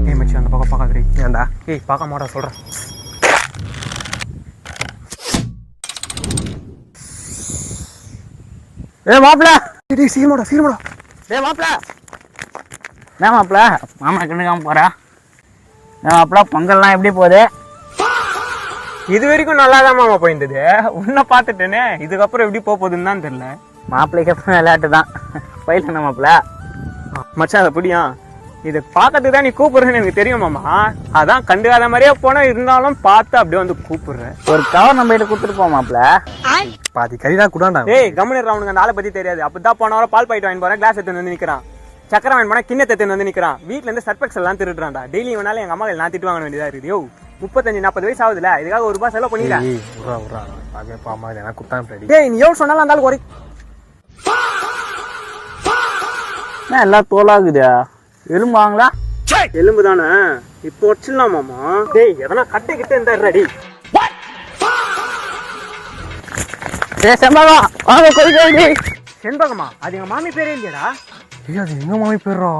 ஏய் மச்சி அந்த பக்கம் பார்க்காதீ. ஏன்டா? ஏய் பார்க்க மாட்டா சொல்கிறேன். மாப்பிள்ள சீரமாடா சீரமாடா. மாப்பிள்ள என்ன மாப்பிள்ள மாமா கண்டுக்காம போறா? மாப்பிள்ள பொங்கல்லாம் எப்படி போகுது? இது வரைக்கும் நல்லாதான் மாமா போயிருந்தது. உன்னை பார்த்துட்டேனே, இதுக்கப்புறம் எப்படி போகுதுன்னு தான் தெரியல. மாப்பிள்ளைக்கு அப்புறம் விளையாட்டு தான். பயில மாப்பிள்ள மச்சான் அதை பிடியா, இதை பார்க்கறதுக்கு தான் நீ கூப்பிடுறேன்னு எனக்கு தெரியும் மாமா. அதான் கண்டுக்காத மாதிரியே போனா இருந்தாலும் பார்த்து அப்படியே வந்து கூப்பிடுறேன். ஒரு கவர் நம்ம கிட்ட கொடுத்துருப்போம் மாப்பிள்ள. பாதி கறிதான் குடாண்டா. ஏய் கம்முன்னு அவனுக்கு அந்த ஆளை பத்தி தெரியாது. அப்பதான் போன வாரம் பால் பாயிட்டு வாங்கி போறேன், கிளாஸ் எடுத்து வந்து நிக்கிறான். சக்கரை வாங்கி போனா கிண்ணத்தை எடுத்து வந்து நிக்கிறான். வீட்டுல இருந்து சர்பெக்ஸ் எல்லாம் திருடுறான்டா. டெய்லி வேணாலும் எங்க அம்மா நான் திட்டு வாங்க வேண்டியதா இருக்குது. யோ 35-40 வயசு ஆகுதுல, இதுக்காக ₹1 செலவு பண்ணிக்கிறேன். டேய் நீ எவ்வளவு சொன்னாலும் அந்த ஆளுக்கு ஒரு எல்லாம் தோலாகுது. எலும்பு வாங்களா? எலும்பு தானே இப்போ வச்சிடலாம் மாமா. டேய் எதனா கட்டை கிட்ட இருந்தா ரெடி. செம்பகம் வாங்க கொதிக்க. செண்பகமா? அது எங்க மாமி பேரே இல்லையடா. அது எங்க மாமி பேரா?